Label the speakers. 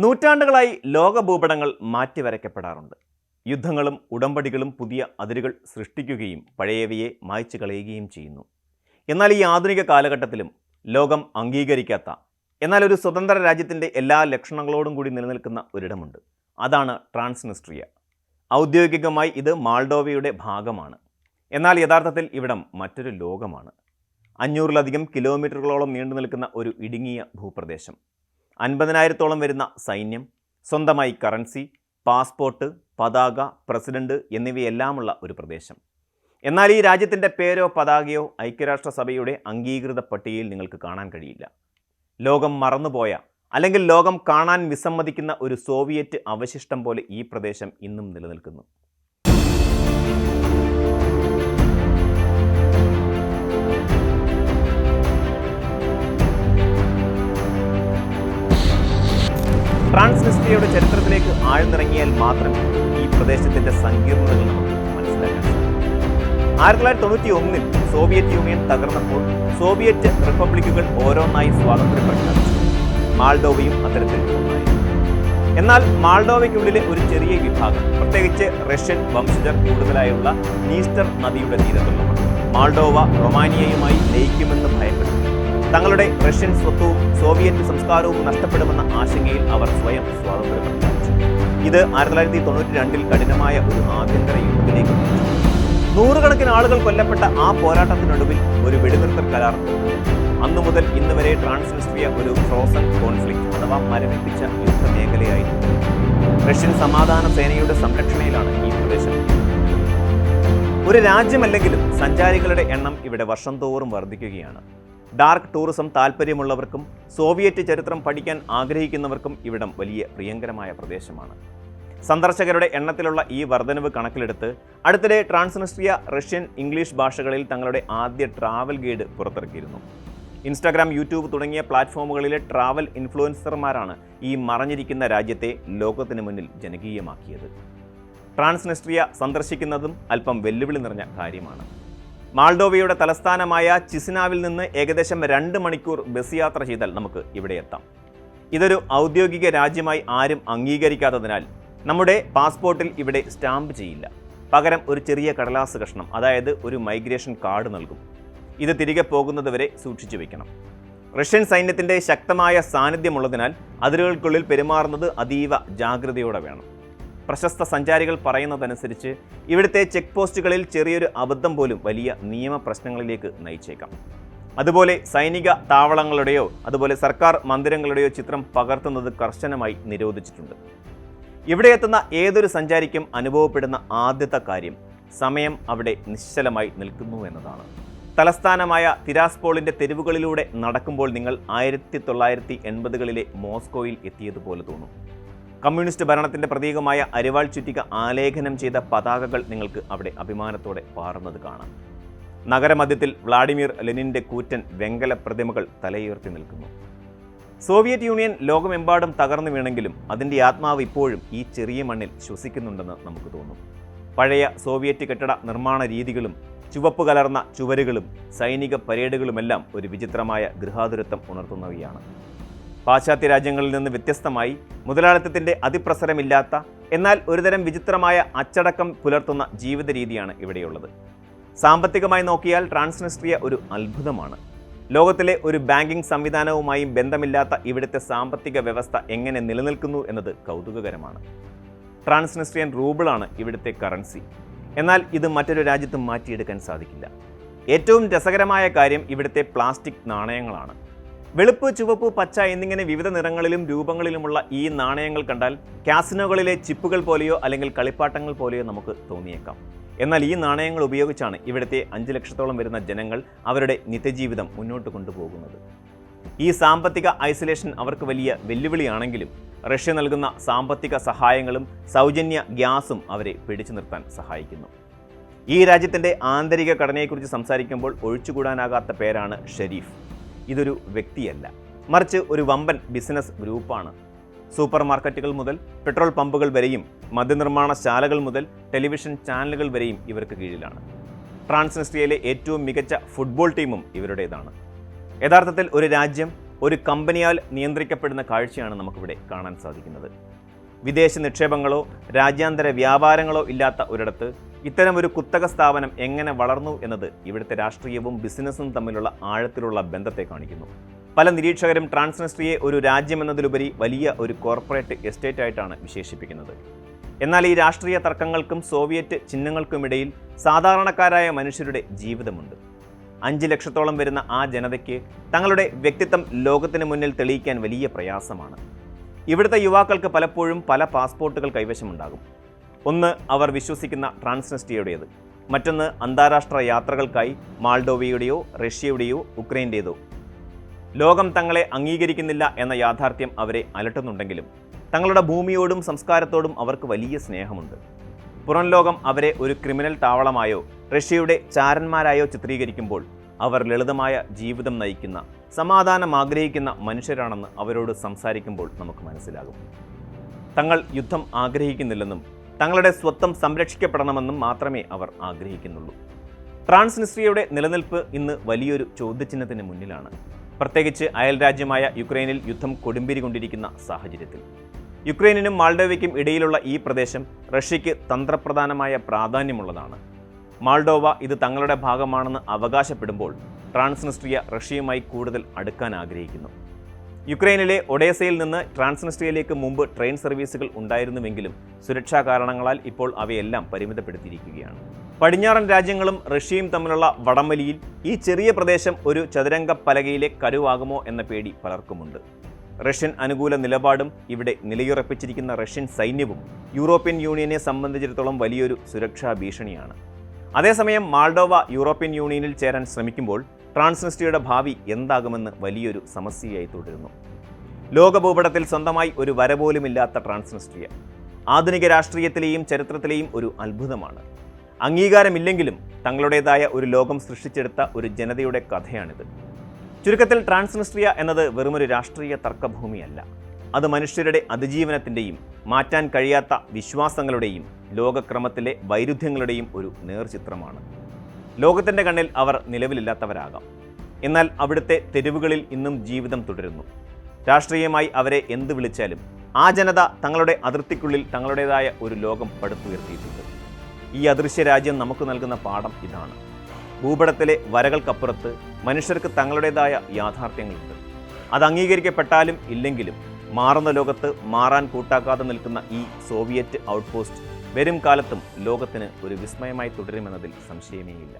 Speaker 1: നൂറ്റാണ്ടുകളായി ലോക ഭൂപടങ്ങൾ മാറ്റിവരയ്ക്കപ്പെടാറുണ്ട്. യുദ്ധങ്ങളും ഉടമ്പടികളും പുതിയ അതിരുകൾ സൃഷ്ടിക്കുകയും പഴയവയെ മായ്ച്ചു കളയുകയും ചെയ്യുന്നു. എന്നാൽ ഈ ആധുനിക കാലഘട്ടത്തിലും ലോകം അംഗീകരിക്കാത്ത, എന്നാൽ ഒരു സ്വതന്ത്ര രാജ്യത്തിൻ്റെ എല്ലാ ലക്ഷണങ്ങളോടും കൂടി നിലനിൽക്കുന്ന ഒരിടമുണ്ട്. അതാണ് ട്രാൻസ്നിസ്ട്രിയ. ഔദ്യോഗികമായി ഇത് മാൾഡോവയുടെ ഭാഗമാണ്. എന്നാൽ യഥാർത്ഥത്തിൽ ഇവിടം മറ്റൊരു ലോകമാണ്. 500-ലധികം കിലോമീറ്ററുകളോളം നീണ്ടു നിൽക്കുന്ന ഒരു ഇടുങ്ങിയ ഭൂപ്രദേശം, 50,000-ഓളം വരുന്ന സൈന്യം, സ്വന്തമായി കറൻസി, പാസ്പോർട്ട്, പതാക, പ്രസിഡന്റ് എന്നിവയെല്ലാമുള്ള ഒരു പ്രദേശം. എന്നാൽ ഈ രാജ്യത്തിൻ്റെ പേരോ പതാകയോ ഐക്യരാഷ്ട്രസഭയുടെ അംഗീകൃത പട്ടികയിൽ നിങ്ങൾക്ക് കാണാൻ കഴിയില്ല. ലോകം മറന്നുപോയ, അല്ലെങ്കിൽ ലോകം കാണാൻ വിസമ്മതിക്കുന്ന ഒരു സോവിയറ്റ് അവശിഷ്ടം പോലെ ഈ പ്രദേശം ഇന്നും നിലനിൽക്കുന്നു. ട്രാൻസ്നിസ്ട്രിയയുടെ ചരിത്രത്തിലേക്ക് ആഴ്ന്നിറങ്ങിയാൽ മാത്രമേ ഈ പ്രദേശത്തിന്റെ സങ്കീർണതകൾ നമുക്ക് മനസ്സിലാക്കാൻ സാധിക്കൂ. 1991-ൽ സോവിയറ്റ് യൂണിയൻ തകർന്നപ്പോൾ സോവിയറ്റ് റിപ്പബ്ലിക്കുകൾ ഓരോന്നായി സ്വാതന്ത്ര്യം പ്രഖ്യാപിച്ചു. മാൾഡോവയും അത്തരത്തിൽ ഒന്നായിരുന്നു. എന്നാൽ മാൾഡോവയ്ക്കുള്ളിലെ ഒരു ചെറിയ വിഭാഗം, പ്രത്യേകിച്ച് റഷ്യൻ വംശജർ കൂടുതലായുള്ള നീസ്റ്റർ നദിയുടെ തീരത്തുള്ളവർ, മാൾഡോവ റൊമാനിയയുമായി ലയിക്കുമെന്ന് ഭയപ്പെട്ടു. തങ്ങളുടെ റഷ്യൻ സ്വത്വവും സോവിയറ്റ് സംസ്കാരവും നഷ്ടപ്പെടുമെന്ന ആശങ്കയിൽ അവർ സ്വയം സ്വാതന്ത്ര്യം പ്രഖ്യാപിച്ചു. ഇത് 1992-ൽ കഠിനമായ ഒരു ആഭ്യന്തര യുദ്ധത്തിലേക്ക് നയിച്ചു. നൂറുകണക്കിന് ആളുകൾ കൊല്ലപ്പെട്ട ആ പോരാട്ടത്തിനൊടുവിൽ ഒരു വെടിനിർത്തൽ കരാർ. അന്നു മുതൽ ഇന്ന് വരെ ട്രാൻസ്നിസ്ട്രിയ ഒരു ഫ്രോസൺ കോൺഫ്ലിക്റ്റ് അഥവാ മരവിപ്പിച്ച യുദ്ധമേഖലയായിരുന്നു. റഷ്യൻ സമാധാന സേനയുടെ സംരക്ഷണയിലാണ് ഈ പ്രദേശം. ഒരു രാജ്യമല്ലെങ്കിലും സഞ്ചാരികളുടെ എണ്ണം ഇവിടെ വർഷം തോറും വർദ്ധിക്കുകയാണ്. ഡാർക്ക് ടൂറിസം താല്പര്യമുള്ളവർക്കും സോവിയറ്റ് ചരിത്രം പഠിക്കാൻ ആഗ്രഹിക്കുന്നവർക്കും ഇവിടം വലിയ പ്രിയങ്കരമായ പ്രദേശമാണ്. സന്ദർശകരുടെ എണ്ണത്തിലുള്ള ഈ വർധനവ് കണക്കിലെടുത്ത് അടുത്തിടെ ട്രാൻസ്നിസ്ട്രിയ റഷ്യൻ, ഇംഗ്ലീഷ് ഭാഷകളിൽ തങ്ങളുടെ ആദ്യ ട്രാവൽ ഗൈഡ് പുറത്തിറക്കിയിരുന്നു. ഇൻസ്റ്റാഗ്രാം, യൂട്യൂബ് തുടങ്ങിയ പ്ലാറ്റ്ഫോമുകളിലെ ട്രാവൽ ഇൻഫ്ലുവൻസർമാരാണ് ഈ മറഞ്ഞിരിക്കുന്ന രാജ്യത്തെ ലോകത്തിന് മുന്നിൽ ജനകീയമാക്കിയത്. ട്രാൻസ്നിസ്ട്രിയ സന്ദർശിക്കുന്നതും അല്പം വെല്ലുവിളി നിറഞ്ഞ കാര്യമാണ്. മാൾഡോവയുടെ തലസ്ഥാനമായ ചിസിനാവിൽ നിന്ന് ഏകദേശം 2 മണിക്കൂർ ബസ് യാത്ര ചെയ്താൽ നമുക്ക് ഇവിടെ എത്താം. ഇതൊരു ഔദ്യോഗിക രാജ്യമായി ആരും അംഗീകരിക്കാത്തതിനാൽ നമ്മുടെ പാസ്പോർട്ടിൽ ഇവിടെ സ്റ്റാമ്പ് ചെയ്യില്ല. പകരം ഒരു ചെറിയ കടലാസ് കഷ്ണം, അതായത് ഒരു മൈഗ്രേഷൻ കാർഡ് നൽകും. ഇത് തിരികെ പോകുന്നതുവരെ സൂക്ഷിച്ചു വയ്ക്കണം. റഷ്യൻ സൈന്യത്തിൻ്റെ ശക്തമായ സാന്നിധ്യമുള്ളതിനാൽ അതിരുകൾക്കുള്ളിൽ പെരുമാറുന്നത് അതീവ ജാഗ്രതയോടെ വേണം. പ്രശസ്ത സഞ്ചാരികൾ പറയുന്നതനുസരിച്ച് ഇവിടുത്തെ ചെക്ക് പോസ്റ്റുകളിൽ ചെറിയൊരു അബദ്ധം പോലും വലിയ നിയമപ്രശ്നങ്ങളിലേക്ക് നയിച്ചേക്കാം. അതുപോലെ സൈനിക താവളങ്ങളുടെയോ അതുപോലെ സർക്കാർ മന്ദിരങ്ങളുടെയോ ചിത്രം പകർത്തുന്നത് കർശനമായി നിരോധിച്ചിട്ടുണ്ട്. ഇവിടെ എത്തുന്ന ഏതൊരു സഞ്ചാരിക്കും അനുഭവപ്പെടുന്ന ആദ്യത്തെ കാര്യം സമയം അവിടെ നിശ്ചലമായി നിൽക്കുന്നു എന്നതാണ്. തലസ്ഥാനമായ തിരാസ്പോളിൻ്റെ തെരുവുകളിലൂടെ നടക്കുമ്പോൾ നിങ്ങൾ 1980-കളിലെ മോസ്കോയിൽ എത്തിയതുപോലെ തോന്നും. കമ്മ്യൂണിസ്റ്റ് ഭരണത്തിൻ്റെ പ്രതീകമായ അരിവാൾ ചുറ്റിക ആലേഖനം ചെയ്ത പതാകകൾ നിങ്ങൾക്ക് അവിടെ അഭിമാനത്തോടെ പാറുന്നത് കാണാം. നഗരമധ്യത്തിൽ വ്ളാഡിമിർ ലെനിൻ്റെ കൂറ്റൻ വെങ്കല പ്രതിമകൾ തലയുയർത്തി നിൽക്കുന്നു. സോവിയറ്റ് യൂണിയൻ ലോകമെമ്പാടും തകർന്നു വീണെങ്കിലും അതിൻ്റെ ആത്മാവ് ഇപ്പോഴും ഈ ചെറിയ മണ്ണിൽ ശ്വസിക്കുന്നുണ്ടെന്ന് നമുക്ക് തോന്നും. പഴയ സോവിയറ്റ് കെട്ടിട നിർമ്മാണ രീതികളും ചുവപ്പ് കലർന്ന ചുവരുകളും സൈനിക പരേഡുകളുമെല്ലാം ഒരു വിചിത്രമായ ഗൃഹാതുരത്വം ഉണർത്തുന്നവയാണ്. പാശ്ചാത്യ രാജ്യങ്ങളിൽ നിന്ന് വ്യത്യസ്തമായി മുതലാളിത്തത്തിൻ്റെ അതിപ്രസരമില്ലാത്ത, എന്നാൽ ഒരുതരം വിചിത്രമായ അച്ചടക്കം പുലർത്തുന്ന ജീവിത രീതിയാണ് ഇവിടെയുള്ളത്. സാമ്പത്തികമായി നോക്കിയാൽ ട്രാൻസ്നിസ്ട്രിയ ഒരു അത്ഭുതമാണ്. ലോകത്തിലെ ഒരു ബാങ്കിംഗ് സംവിധാനവുമായും ബന്ധമില്ലാത്ത ഇവിടുത്തെ സാമ്പത്തിക വ്യവസ്ഥ എങ്ങനെ നിലനിൽക്കുന്നു എന്നത് കൗതുകകരമാണ്. ട്രാൻസ്നിസ്ട്രിയൻ റൂബിളാണ് ഇവിടുത്തെ കറൻസി. എന്നാൽ ഇത് മറ്റൊരു രാജ്യത്തും മാറ്റിയെടുക്കാൻ സാധിക്കില്ല. ഏറ്റവും രസകരമായ കാര്യം ഇവിടുത്തെ പ്ലാസ്റ്റിക് നാണയങ്ങളാണ്. വെളുപ്പ്, ചുവപ്പ്, പച്ച എന്നിങ്ങനെ വിവിധ നിറങ്ങളിലും രൂപങ്ങളിലുമുള്ള ഈ നാണയങ്ങൾ കണ്ടാൽ കാസിനോകളിലെ ചിപ്പുകൾ പോലെയോ അല്ലെങ്കിൽ കളിപ്പാട്ടങ്ങൾ പോലെയോ നമുക്ക് തോന്നിയേക്കാം. എന്നാൽ ഈ നാണയങ്ങൾ ഉപയോഗിച്ചാണ് ഇവിടുത്തെ 5 ലക്ഷത്തോളം വരുന്ന ജനങ്ങൾ അവരുടെ നിത്യജീവിതം മുന്നോട്ട് കൊണ്ടുപോകുന്നത്. ഈ സാമ്പത്തിക ഐസൊലേഷൻ അവർക്ക് വലിയ വെല്ലുവിളിയാണെങ്കിലും റഷ്യ നൽകുന്ന സാമ്പത്തിക സഹായങ്ങളും സൗജന്യ ഗ്യാസും അവരെ പിടിച്ചു നിർത്താൻ സഹായിക്കുന്നു. ഈ രാജ്യത്തിൻ്റെ ആന്തരിക ഘടനയെക്കുറിച്ച് സംസാരിക്കുമ്പോൾ ഒഴിച്ചുകൂടാനാകാത്ത പേരാണ് ഷെരീഫ്. ഇതൊരു വ്യക്തിയല്ല, മറിച്ച് ഒരു വമ്പൻ ബിസിനസ് ഗ്രൂപ്പാണ്. സൂപ്പർ മാർക്കറ്റുകൾ മുതൽ പെട്രോൾ പമ്പുകൾ വരെയും മദ്യനിർമ്മാണ ശാലകൾ മുതൽ ടെലിവിഷൻ ചാനലുകൾ വരെയും ഇവർക്ക് കീഴിലാണ്. ട്രാൻസ്നിസ്ട്രിയയിലെ ഏറ്റവും മികച്ച ഫുട്ബോൾ ടീമും ഇവരുടേതാണ്. യഥാർത്ഥത്തിൽ ഒരു രാജ്യം ഒരു കമ്പനിയാൽ നിയന്ത്രിക്കപ്പെടുന്ന കാഴ്ചയാണ് നമുക്കിവിടെ കാണാൻ സാധിക്കുന്നത്. വിദേശ നിക്ഷേപങ്ങളോ രാജ്യാന്തര വ്യാപാരങ്ങളോ ഇല്ലാത്ത ഒരിടത്ത് ഇത്തരം ഒരു കുത്തക സ്ഥാപനം എങ്ങനെ വളർന്നു എന്നത് ഇവിടുത്തെ രാഷ്ട്രീയവും ബിസിനസ്സും തമ്മിലുള്ള ആഴത്തിലുള്ള ബന്ധത്തെ കാണിക്കുന്നു. പല നിരീക്ഷകരും ട്രാൻസ്നിസ്ട്രിയയെ ഒരു രാജ്യമെന്നതിലുപരി വലിയ ഒരു കോർപ്പറേറ്റ് എസ്റ്റേറ്റ് ആയിട്ടാണ് വിശേഷിപ്പിക്കുന്നത്. എന്നാൽ ഈ രാഷ്ട്രീയ തർക്കങ്ങൾക്കും സോവിയറ്റ് ചിഹ്നങ്ങൾക്കുമിടയിൽ സാധാരണക്കാരായ മനുഷ്യരുടെ ജീവിതമുണ്ട്. 5 ലക്ഷത്തോളം വരുന്ന ആ ജനതയ്ക്ക് തങ്ങളുടെ വ്യക്തിത്വം ലോകത്തിന് മുന്നിൽ തെളിയിക്കാൻ വലിയ പ്രയാസമാണ്. ഇവിടുത്തെ യുവാക്കൾക്ക് പലപ്പോഴും പല പാസ്പോർട്ടുകൾ കൈവശമുണ്ടാകും. ഒന്ന് അവർ വിശ്വസിക്കുന്ന ട്രാൻസ്നിസ്ട്രിയയുടേത്, മറ്റൊന്ന് അന്താരാഷ്ട്ര യാത്രകൾക്കായി മാൾഡോവയുടെയോ റഷ്യയുടെയോ ഉക്രൈൻ്റേതോ. ലോകം തങ്ങളെ അംഗീകരിക്കുന്നില്ല എന്ന യാഥാർത്ഥ്യം അവരെ അലട്ടുന്നുണ്ടെങ്കിലും തങ്ങളുടെ ഭൂമിയോടും സംസ്കാരത്തോടും അവർക്ക് വലിയ സ്നേഹമുണ്ട്. പുറം ലോകം അവരെ ഒരു ക്രിമിനൽ താവളമായോ റഷ്യയുടെ ചാരന്മാരായോ ചിത്രീകരിക്കുമ്പോൾ അവർ ലളിതമായ ജീവിതം നയിക്കുന്ന, സമാധാനം ആഗ്രഹിക്കുന്ന മനുഷ്യരാണെന്ന് അവരോട് സംസാരിക്കുമ്പോൾ നമുക്ക് മനസ്സിലാകും. തങ്ങൾ യുദ്ധം ആഗ്രഹിക്കുന്നില്ലെന്നും തങ്ങളുടെ സ്വത്വം സംരക്ഷിക്കപ്പെടണമെന്നും മാത്രമേ അവർ ആഗ്രഹിക്കുന്നുള്ളൂ. ട്രാൻസ്നിസ്ട്രിയയുടെ നിലനിൽപ്പ് ഇന്ന് വലിയൊരു ചോദ്യചിഹ്നത്തിന് മുന്നിലാണ്, പ്രത്യേകിച്ച് അയൽരാജ്യമായ യുക്രൈനിൽ യുദ്ധം കൊടുമ്പിരി കൊണ്ടിരിക്കുന്ന സാഹചര്യത്തിൽ. യുക്രൈനിനും മാൾഡോവയ്ക്കും ഇടയിലുള്ള ഈ പ്രദേശം റഷ്യയ്ക്ക് തന്ത്രപ്രധാനമായ പ്രാധാന്യമുള്ളതാണ്. മാൾഡോവ ഇത് തങ്ങളുടെ ഭാഗമാണെന്ന് അവകാശപ്പെടുമ്പോൾ ട്രാൻസ്നിസ്ട്രിയ റഷ്യയുമായി കൂടുതൽ അടുക്കാൻ ആഗ്രഹിക്കുന്നു. യുക്രൈനിലെ ഒഡേസയിൽ നിന്ന് ട്രാൻസ്നിസ്ട്രിയയിലേക്ക് മുമ്പ് ട്രെയിൻ സർവീസുകൾ ഉണ്ടായിരുന്നുവെങ്കിലും സുരക്ഷാ കാരണങ്ങളാൽ ഇപ്പോൾ അവയെല്ലാം പരിമിതപ്പെടുത്തിയിരിക്കുകയാണ്. പടിഞ്ഞാറൻ രാജ്യങ്ങളും റഷ്യയും തമ്മിലുള്ള വടംവലിയിൽ ഈ ചെറിയ പ്രദേശം ഒരു ചതുരംഗ പലകയിലെ കരുവാകുമോ എന്ന പേടി പലർക്കുമുണ്ട്. റഷ്യൻ അനുകൂല നിലപാടും ഇവിടെ നിലയുറപ്പിച്ചിരിക്കുന്ന റഷ്യൻ സൈന്യവും യൂറോപ്യൻ യൂണിയനെ സംബന്ധിച്ചിടത്തോളം വലിയൊരു സുരക്ഷാ ഭീഷണിയാണ്. അതേസമയം മാൾഡോവ യൂറോപ്യൻ യൂണിയനിൽ ചേരാൻ ശ്രമിക്കുമ്പോൾ ട്രാൻസ്നിസ്ട്രിയയുടെ ഭാവി എന്താകുമെന്ന് വലിയൊരു സമസ്യയായി തുടരുന്നു. ലോകഭൂപടത്തിൽ സ്വന്തമായി ഒരു വര പോലുമില്ലാത്ത ട്രാൻസ്നിസ്ട്രിയ ആധുനിക രാഷ്ട്രീയത്തിലെയും ചരിത്രത്തിലെയും ഒരു അത്ഭുതമാണ്. അംഗീകാരമില്ലെങ്കിലും തങ്ങളുടേതായ ഒരു ലോകം സൃഷ്ടിച്ചെടുത്ത ഒരു ജനതയുടെ കഥയാണിത്. ചുരുക്കത്തിൽ ട്രാൻസ്നിസ്ട്രിയ എന്നത് വെറുമൊരു രാഷ്ട്രീയ തർക്കഭൂമിയല്ല. അത് മനുഷ്യരുടെ അതിജീവനത്തിൻ്റെയും മാറ്റാൻ കഴിയാത്ത വിശ്വാസങ്ങളുടെയും ലോകക്രമത്തിലെ വൈരുദ്ധ്യങ്ങളുടെയും ഒരു നേർചിത്രമാണ്. ലോകത്തിൻ്റെ കണ്ണിൽ അവർ നിലവിലില്ലാത്തവരാകാം, എന്നാൽ അവിടുത്തെ തെരുവുകളിൽ ഇന്നും ജീവിതം തുടരുന്നു. രാഷ്ട്രീയമായി അവരെ എന്ത് വിളിച്ചാലും ആ ജനത തങ്ങളുടെ അതിർത്തിക്കുള്ളിൽ തങ്ങളുടേതായ ഒരു ലോകം പടുത്തുയർത്തിയിട്ടുണ്ട്. ഈ അദൃശ്യ രാജ്യം നമുക്ക് നൽകുന്ന പാഠം ഇതാണ്: ഭൂപടത്തിലെ വരകൾക്കപ്പുറത്ത് മനുഷ്യർക്ക് തങ്ങളുടേതായ യാഥാർത്ഥ്യങ്ങളുണ്ട്. അത് അംഗീകരിക്കപ്പെട്ടാലും ഇല്ലെങ്കിലും മാറുന്ന ലോകത്ത് മാറാൻ കൂട്ടാക്കാതെ നിൽക്കുന്ന ഈ സോവിയറ്റ് ഔട്ട്പോസ്റ്റ് വരും കാലത്തും ലോകത്തിന് ഒരു വിസ്മയമായി തുടരുമെന്നതിൽ സംശയമേയില്ല.